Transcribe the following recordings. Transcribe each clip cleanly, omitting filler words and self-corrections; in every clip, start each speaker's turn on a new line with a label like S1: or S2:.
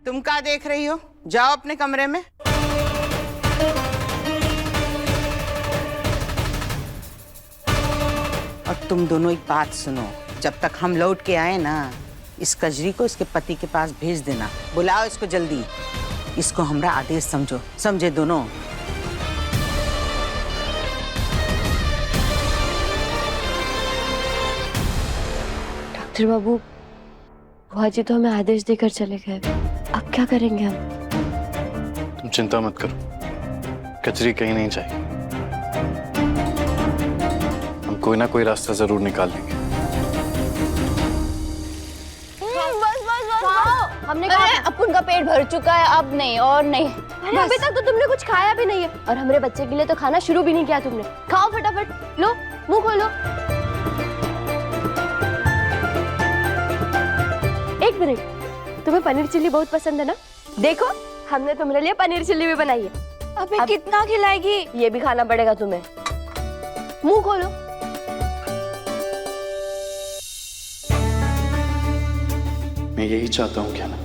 S1: तुम क्या देख रही हो? जाओ अपने कमरे में। और तुम दोनों एक बात सुनो, जब तक हम लौट के आए ना, इस कजरी को इसके पति के पास भेज देना। बुलाओ इसको जल्दी। इसको हमरा आदेश समझो, समझे दोनों?
S2: डॉक्टर बाबू, बुआ जी तो हमें आदेश देकर चले गए, अब क्या करेंगे हम?
S3: तुम चिंता मत करो, कचरी कहीं नहीं जाएगी। हम कोई ना कोई रास्ता जरूर निकाल लेंगे।
S2: हमने कहा अपन का पेट भर चुका है, अब नहीं और नहीं। अरे अभी तक तो तुमने कुछ खाया भी नहीं है, और हमारे बच्चे के लिए तो खाना शुरू भी नहीं किया तुमने। खाओ फटाफट, लो मुंह खोलो। एक मिनट, तुम्हें पनीर चिल्ली बहुत पसंद है ना? देखो हमने तुम्हारे लिए पनीर चिल्ली भी बनाई है।
S4: अबे कितना खिलाएगी?
S2: ये भी खाना पड़ेगा तुम्हें। मुंह खोलो।
S3: मैं यही चाहता हूँ क्या ना,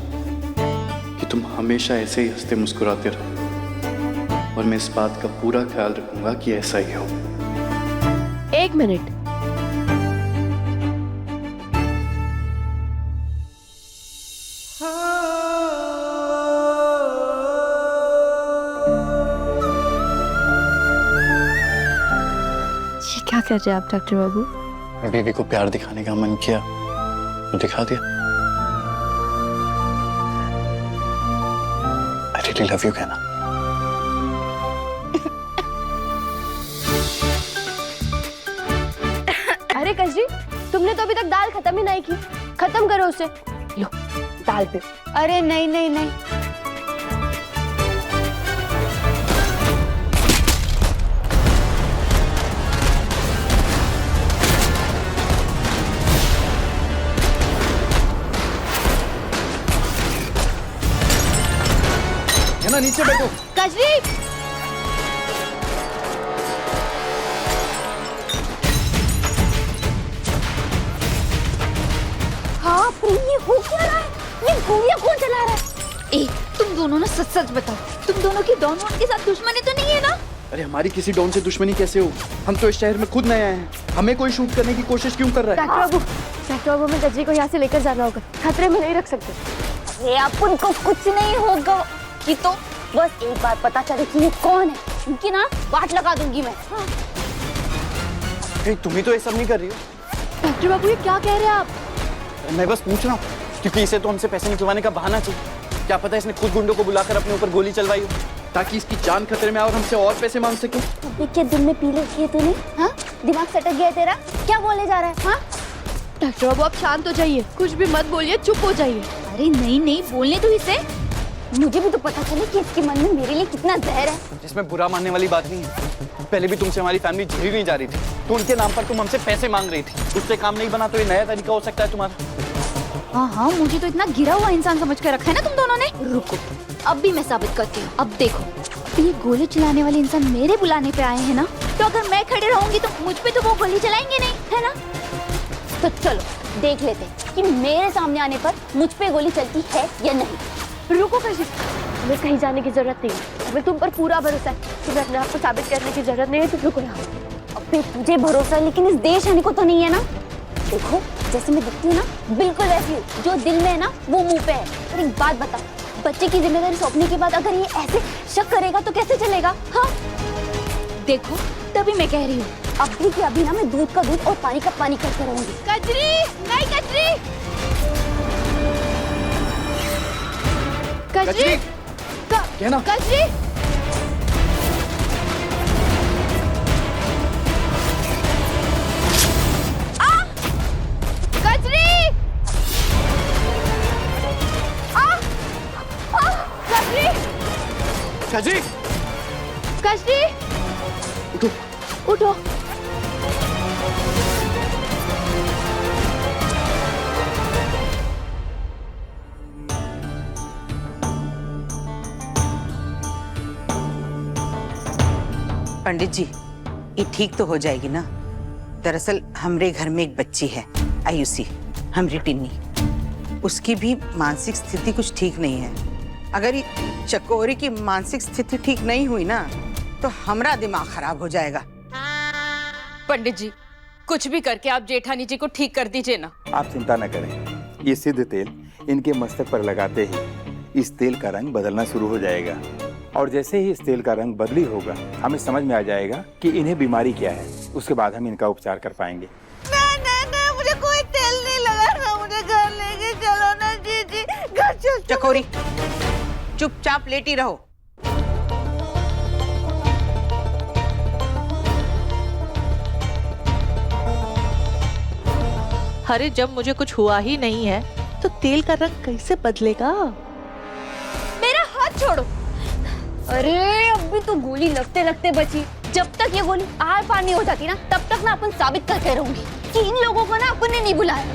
S3: कि तुम हमेशा ऐसे ही हंसते मुस्कुराते रहो, और मैं इस बात का पूरा ख्याल रखूंगा कि ऐसा ही हो।
S2: एक मिनट, ये क्या कर रहे हैं आप डॉक्टर बाबू?
S3: मैं बेबी को प्यार दिखाने का मन किया तो दिखा दिया। I really love you कहना।
S2: अरे कजरी, तुमने तो अभी तक दाल खत्म ही नहीं की, खत्म करो उसे। लो दाल पे।
S4: अरे नहीं नहीं नहीं,
S3: है ना, नीचे बैठो।
S2: कजरी,
S4: हाँ प्रेम, ये हो क्या रहा है? ये गोलियां कौन चला रहा है? ए, तुम दोनों ना सच सच बताओ, तुम दोनों की डॉन के साथ दुश्मनी तो नहीं है ना?
S3: अरे हमारी किसी डॉन से दुश्मनी कैसे हो? हम तो इस शहर में खुद नए आए हैं, हमें कोई शूट करने की कोशिश क्यों कर रहा है?
S2: डॉक्टर बाबू में कजरी को यहाँ से लेकर जाना होगा, खतरे में नहीं रख सकते।
S4: अरे अपन को कुछ नहीं होगा, कि तो बस एक बार पता चले कि ये कौन है, उनकी ना बात लगा दूंगी मैं।
S3: तुम ही तो ये सब नहीं कर रही हो।
S2: डॉक्टर बाबू ये क्या कह रहे हैं आप?
S3: मैं बस पूछ रहा हूँ, क्योंकि इसे तो हमसे पैसे निकलवाने का बहाना चाहिए। क्या पता इसने खुद गुंडों को बुलाकर अपने ऊपर गोली चलवाई हो, ताकि इसकी जान खतरे में आए और हमसे और पैसे मांग सके।
S4: अभी के दिन में पी ले किए तूने? हाँ, दिमाग सटक गया तेरा? क्या बोलने जा रहा है? हाँ
S2: डॉक्टर बाबू आप शांत हो जाइए, कुछ भी मत बोलिए, चुप हो जाइए।
S4: अरे नहीं नहीं, बोलने दो इसे, मुझे भी तो पता चले कि इसके मन में मेरे लिए कितना जहर है।
S3: इसमें बुरा मानने वाली बात नहीं है। पहले भी तुमसे हमारी फैमिली झेली नहीं जा रही थी, तो उनके नाम पर तुम हमसे पैसे मांग रही थी। उससे काम नहीं बना तो ये नया तरीका हो सकता है तुम्हारा।
S4: हाँ हाँ, मुझे तो इतना गिरा हुआ इंसान समझ कर रखा है ना तुम दोनों ने। रुको, अब भी मैं साबित करती हूँ। अब देखो, ये गोली चलाने वाले इंसान मेरे बुलाने पे आए हैं ना, तो अगर मैं खड़े रहूंगी तो मुझ पे तो वो गोली चलाएंगे नहीं, है ना? तो चलो देख लेते हैं कि मेरे सामने आने पर मुझ पे गोली चलती है या नहीं।
S2: रुको कजरी, हमें कहीं जाने की जरूरत नहीं है, हमें तुम पर पूरा भरोसा है। तुम्हें अपने आप को साबित करने की जरूरत नहीं है, तो रुको यहाँ।
S4: अबे तुझे भरोसा है, लेकिन इस देश आने को तो नहीं है ना? देखो जैसे मैं दिखती हूँ ना, बिल्कुल वैसी हूँ। जो दिल में है ना वो मुंह पे है। और एक बात बता, बच्चे की जिम्मेदारी सौंपने के बाद अगर ये ऐसे शक करेगा तो कैसे चलेगा? हाँ देखो, तभी मैं कह रही हूँ, अभी के अभी ना मैं दूध का दूध और पानी का पानी करके रहूंगी।
S2: कजरी, नहीं कजरी, कजरी,
S3: क्या ना?
S2: कजरी, कजरी, कजरी,
S3: कजरी,
S2: कजरी,
S3: उठो।
S2: उठो।
S1: पंडित जी, ये ठीक तो हो जाएगी ना? दरअसल हमरे घर में एक बच्ची है, आयुषी, हमरी टिन्नी। उसकी भी मानसिक स्थिति कुछ ठीक नहीं है। अगर ये चकोरी की मानसिक स्थिति ठीक नहीं हुई ना तो हमारा दिमाग खराब हो जाएगा।
S5: पंडित जी, कुछ भी करके आप जेठानी जी को ठीक कर दीजिए ना।
S6: आप चिंता न करें, ये सिद्ध तेल इनके मस्तक पर लगाते ही इस तेल का रंग बदलना शुरू हो जाएगा और जैसे ही इस तेल का रंग बदली होगा हमें समझ में आ जाएगा कि इन्हें बीमारी क्या है। उसके बाद हम इनका उपचार कर पाएंगे।
S7: नहीं, मुझे कोई तेल नहीं लगा ना, मुझे घर लेके चलो ना जीजी, घर चल।
S1: चकोरी चुपचाप लेटी रहो।
S8: अरे जब मुझे कुछ हुआ ही नहीं है तो तेल का रंग कैसे बदलेगा?
S2: मेरा हाथ छोड़ो। अरे अभी तो गोली लगते लगते बची। जब तक ये गोली आर पार नहीं हो जाती ना तब तक ना अपन साबित करके रहूंगी कि इन लोगों को ना अपन ने नहीं बुलाया।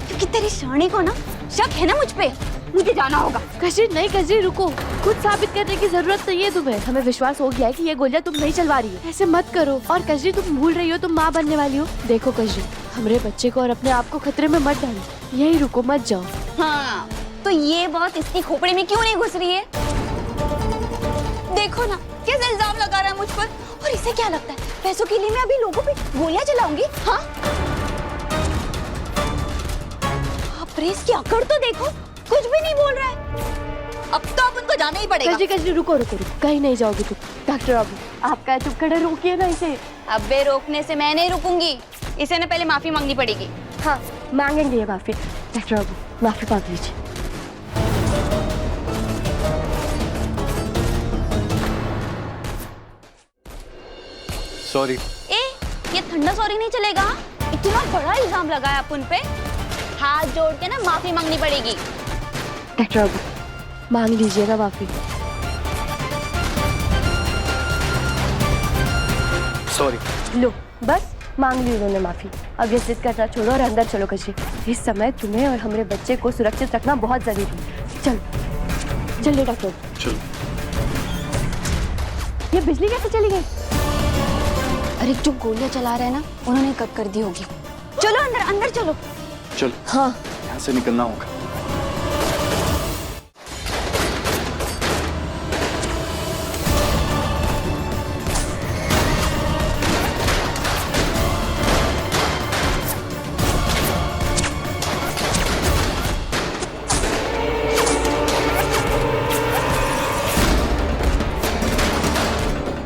S2: क्योंकि तेरी शानी को ना शक है ना मुझ पे। मुझे जाना होगा।
S5: कजरी नहीं, कजरी रुको, कुछ साबित करने की जरूरत नहीं है तुम्हें। हमें विश्वास हो गया है कि ये गोलियां तुम नहीं चलवा रही है। ऐसे मत करो। और कजरी तुम भूल रही हो तुम माँ बनने वाली हो। देखो कजरी, हमारे बच्चे को और अपने आप को खतरे में मत डालो। यही रुको, मत जाओ।
S4: हाँ, तो ये बात इसकी खोपड़ी में क्यों नहीं घुस रही है? देखो ना कैसे इल्जाम लगा रहा है मुझ पर। और इसे क्या लगता है पैसों के लिए मैं अभी लोगों पे गोलियां चलाऊंगी? हाँ, आप रेस की अकड़ तो देखो, कुछ भी नहीं बोल रहा है। अब तो अपन को जाना ही पड़ेगा।
S5: कजरी कजरी रुको रुको रुको, कहीं नहीं जाओगी तुम। डॉक्टर बाबू आपका चुप खड़े रोकिए ना इसे।
S4: अबे रोकने से मैं नहीं रुकूंगी, इसे ना पहले माफी मांगनी पड़ेगी।
S5: हाँ मांगेंगे ये माफी। डॉक्टर बाबू माफी मांग लीजिए।
S3: सॉरी।
S4: ए, ये ठंडा सॉरी नहीं चलेगा। इतना बड़ा इल्जाम लगाया अपन पे, हाथ जोड़ के ना माफी मांगनी पड़ेगी।
S5: डॉक्टर बाबू मांग लीजिए ना माफी।
S3: सॉरी।
S5: लो बस मांग ली उन्होंने माफी। अब ये जिद करना छोड़ो और अंदर चलो कजरी। इस समय तुम्हें और हमारे बच्चे को सुरक्षित रखना बहुत जरूरी है। चलो चलिए डॉक्टर।
S3: चलो।
S5: ये बिजली कैसे चली गई?
S4: अरे जो गोलियां चला रहे हैं ना उन्होंने कट कर दी होगी। चलो अंदर, अंदर चलो।
S3: चलो।
S5: हाँ
S3: यहाँ से निकलना होगा।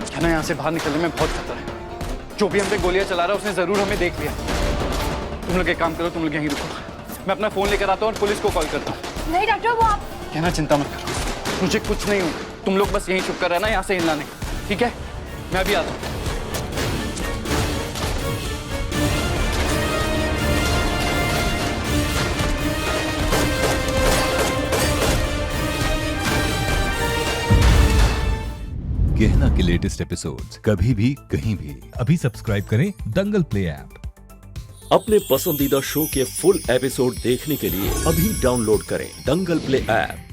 S3: है ना, यहाँ से बाहर निकलने में बहुत खतरा है। जो भी हम पे गोलियां चला रहा है उसने जरूर हमें देख लिया। तुम लोग एक काम करो, तुम लोग यहीं रुको, मैं अपना फोन लेकर आता हूँ और पुलिस को कॉल करता हूँ।
S5: नहीं डॉक्टर वो आप।
S3: कहना चिंता मत करो, मुझे कुछ नहीं हुआ। तुम लोग बस यहीं चुप कर रहना, यहाँ से हिलना नहीं, ठीक है? मैं अभी आता हूँ।
S9: गेहना के लेटेस्ट एपिसोड्स कभी भी कहीं भी अभी सब्सक्राइब करें दंगल प्ले ऐप।
S10: अपने पसंदीदा शो के फुल एपिसोड देखने के लिए अभी डाउनलोड करें दंगल प्ले ऐप।